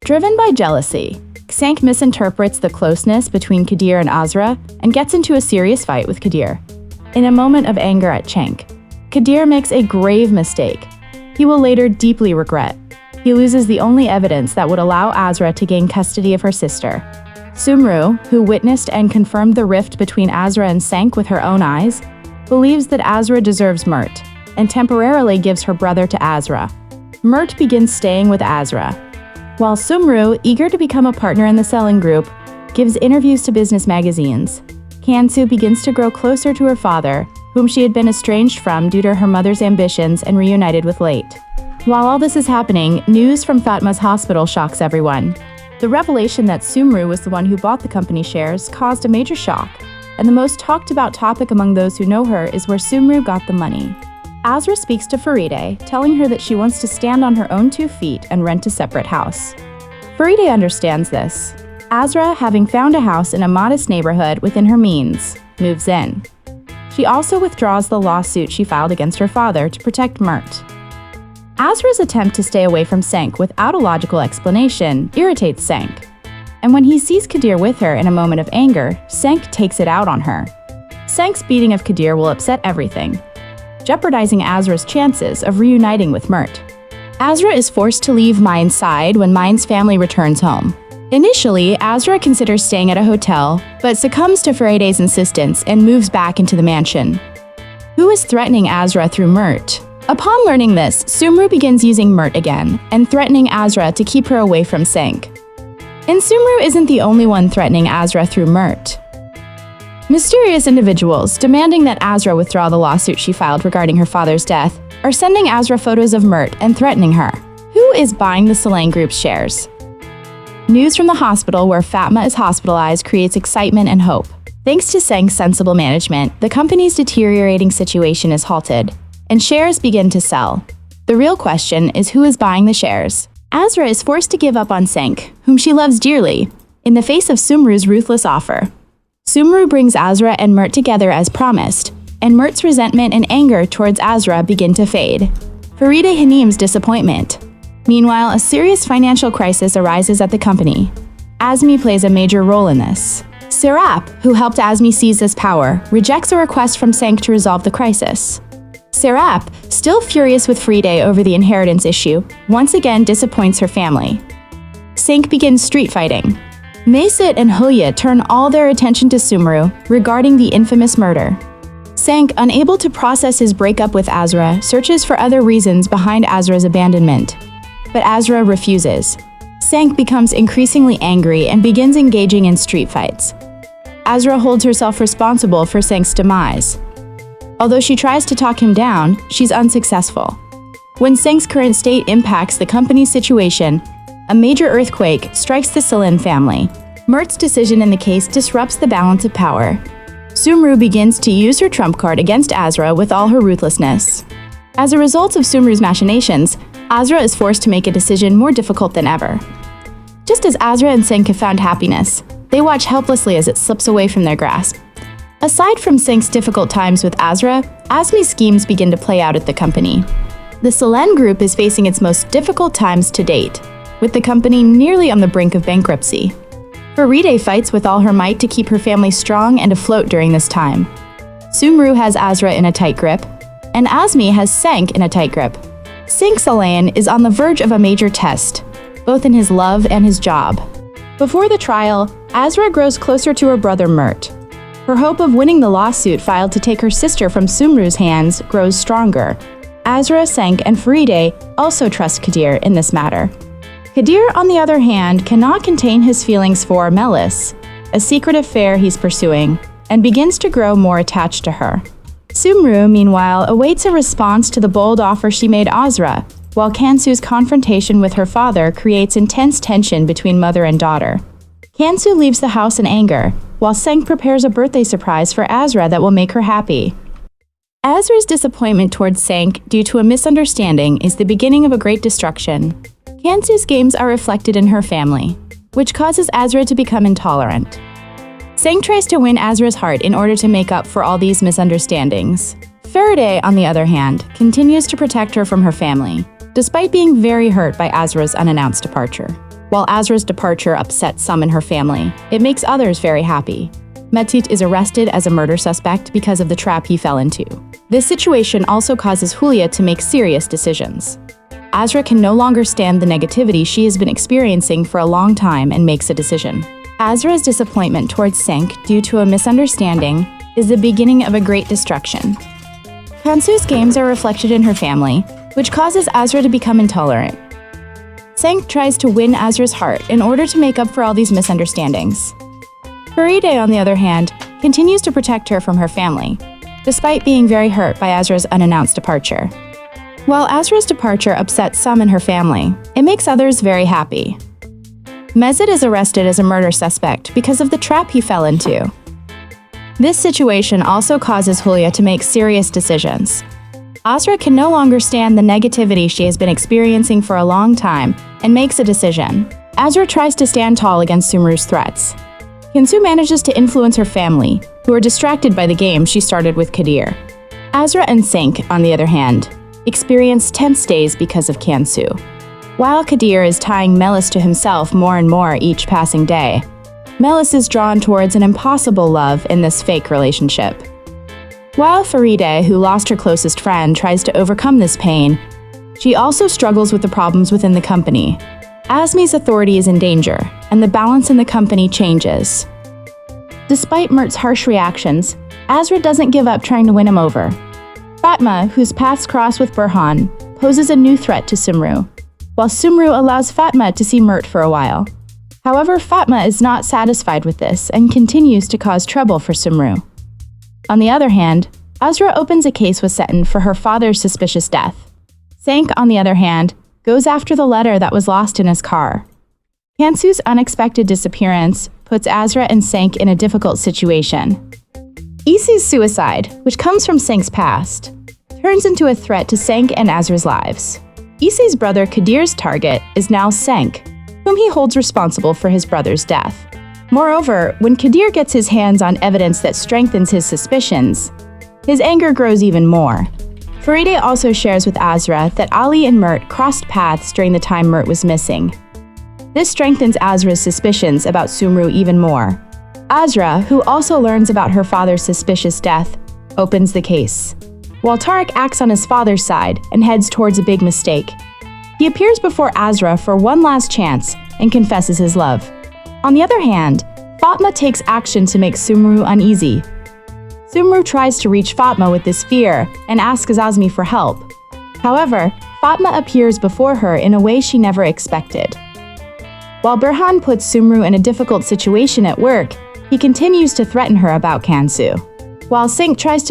Driven by jealousy, Cenk misinterprets the closeness between Kadir and Azra and gets into a serious fight with Kadir. In a moment of anger at Cenk, Kadir makes a grave mistake he will later deeply regret. He loses the only evidence that would allow Azra to gain custody of her sister. Sumru, who witnessed and confirmed the rift between Azra and Cenk with her own eyes, believes that Azra deserves Mert and temporarily gives her brother to Azra. Mert begins staying with Azra, while Sumru, eager to become a partner in the selling group, gives interviews to business magazines. Cansu begins to grow closer to her father, whom she had been estranged from due to her mother's ambitions and reunited with late. While all this is happening, news from Fatma's hospital shocks everyone. The revelation that Sumru was the one who bought the company shares caused a major shock, and the most talked about topic among those who know her is where Sumru got the money. Azra speaks to Faride, telling her that she wants to stand on her own 2 feet and rent a separate house. Faride understands this. Azra, having found a house in a modest neighborhood within her means, moves in. She also withdraws the lawsuit she filed against her father to protect Mert. Azra's attempt to stay away from Cenk without a logical explanation irritates Cenk, and when he sees Kadir with her in a moment of anger, Cenk takes it out on her. Cenk's beating of Kadir will upset everything, jeopardizing Azra's chances of reuniting with Mert. Azra is forced to leave Mine's side when Mine's family returns home. Initially, Azra considers staying at a hotel, but succumbs to Faride's insistence and moves back into the mansion. Who is threatening Azra through Mert? Upon learning this, Sumru begins using Mert again and threatening Azra to keep her away from Cenk. And Sumru isn't the only one threatening Azra through Mert. Mysterious individuals, demanding that Azra withdraw the lawsuit she filed regarding her father's death, are sending Azra photos of Mert and threatening her. Who is buying the Selene Group's shares? News from the hospital where Fatma is hospitalized creates excitement and hope. Thanks to Cenk's sensible management, the company's deteriorating situation is halted, and shares begin to sell. The real question is who is buying the shares. Azra is forced to give up on Cenk, whom she loves dearly, in the face of Sumru's ruthless offer. Sumru brings Azra and Mert together as promised, and Mert's resentment and anger towards Azra begin to fade. Faride Hanim's disappointment. Meanwhile, a serious financial crisis arises at the company. Azmi plays a major role in this. Serap, who helped Azmi seize this power, rejects a request from Cenk to resolve the crisis. Serap, still furious with Faride over the inheritance issue, once again disappoints her family. Cenk begins street fighting. Maysit and Hulya turn all their attention to Sumru regarding the infamous murder. Cenk, unable to process his breakup with Azra, searches for other reasons behind Azra's abandonment. But Azra refuses. Cenk becomes increasingly angry and begins engaging in street fights. Azra holds herself responsible for Cenk's demise. Although she tries to talk him down, she's unsuccessful. When Cenk's current state impacts the company's situation, a major earthquake strikes the Selene family. Mert's decision in the case disrupts the balance of power. Sumru begins to use her trump card against Azra with all her ruthlessness. As a result of Sumru's machinations, Azra is forced to make a decision more difficult than ever. Just as Azra and Cenk have found happiness, they watch helplessly as it slips away from their grasp. Aside from Cenk's difficult times with Azra, Azmi's schemes begin to play out at the company. The Selene Group is facing its most difficult times to date, with the company nearly on the brink of bankruptcy. Faride fights with all her might to keep her family strong and afloat during this time. Sumru has Azra in a tight grip, and Azmi has Cenk in a tight grip. Cenk Selene is on the verge of a major test, both in his love and his job. Before the trial, Azra grows closer to her brother Mert. Her hope of winning the lawsuit filed to take her sister from Sumru's hands grows stronger. Azra, Cenk, and Faride also trust Kadir in this matter. Kadir, on the other hand, cannot contain his feelings for Melis, a secret affair he's pursuing, and begins to grow more attached to her. Sumru, meanwhile, awaits a response to the bold offer she made Azra, while Cansu's confrontation with her father creates intense tension between mother and daughter. Cansu leaves the house in anger, while Cenk prepares a birthday surprise for Azra that will make her happy. Azra's disappointment towards Cenk due to a misunderstanding is the beginning of a great destruction. Cansu's games are reflected in her family, which causes Azra to become intolerant. Cenk tries to win Azra's heart in order to make up for all these misunderstandings. Faride, on the other hand, continues to protect her from her family, despite being very hurt by Azra's unannounced departure. While Azra's departure upsets some in her family, it makes others very happy. Metsit is arrested as a murder suspect because of the trap he fell into. This situation also causes Julia to make serious decisions. Azra can no longer stand the negativity she has been experiencing for a long time and makes a decision. Azra's disappointment towards Cenk due to a misunderstanding is the beginning of a great destruction. Cansu's games are reflected in her family, which causes Azra to become intolerant. Cenk tries to win Azra's heart in order to make up for all these misunderstandings. Faride, on the other hand, continues to protect her from her family, despite being very hurt by Azra's unannounced departure. While Azra's departure upsets some in her family, it makes others very happy. Mezid is arrested as a murder suspect because of the trap he fell into. This situation also causes Julia to make serious decisions. Azra can no longer stand the negativity she has been experiencing for a long time and makes a decision. Azra tries to stand tall against Sumru's threats. Cansu manages to influence her family, who are distracted by the game she started with Kadir. Azra and Cenk, on the other hand, experience tense days because of Cansu. While Kadir is tying Melis to himself more and more each passing day, Melis is drawn towards an impossible love in this fake relationship. While Faride, who lost her closest friend, tries to overcome this pain, she also struggles with the problems within the company. Azmi's authority is in danger, and the balance in the company changes. Despite Mert's harsh reactions, Azra doesn't give up trying to win him over. Fatma, whose paths cross with Burhan, poses a new threat to Sumru, while Sumru allows Fatma to see Mert for a while. However, Fatma is not satisfied with this and continues to cause trouble for Sumru. On the other hand, Azra opens a case with Seton for her father's suspicious death. Cenk, on the other hand, goes after the letter that was lost in his car. Cansu's unexpected disappearance puts Azra and Cenk in a difficult situation. Isi's suicide, which comes from Cenk's past, turns into a threat to Cenk and Azra's lives. Isi's brother Kadir's target is now Cenk, whom he holds responsible for his brother's death. Moreover, when Kadir gets his hands on evidence that strengthens his suspicions, his anger grows even more. Faride also shares with Azra that Ali and Mert crossed paths during the time Mert was missing. This strengthens Azra's suspicions about Sumru even more. Azra, who also learns about her father's suspicious death, opens the case, while Tariq acts on his father's side and heads towards a big mistake. He appears before Azra for one last chance and confesses his love. On the other hand, Fatma takes action to make Sumru uneasy. Sumru tries to reach Fatma with this fear and asks Azmi for help. However, Fatma appears before her in a way she never expected. While Burhan puts Sumru in a difficult situation at work, he continues to threaten her about Cansu. While Cenk tries to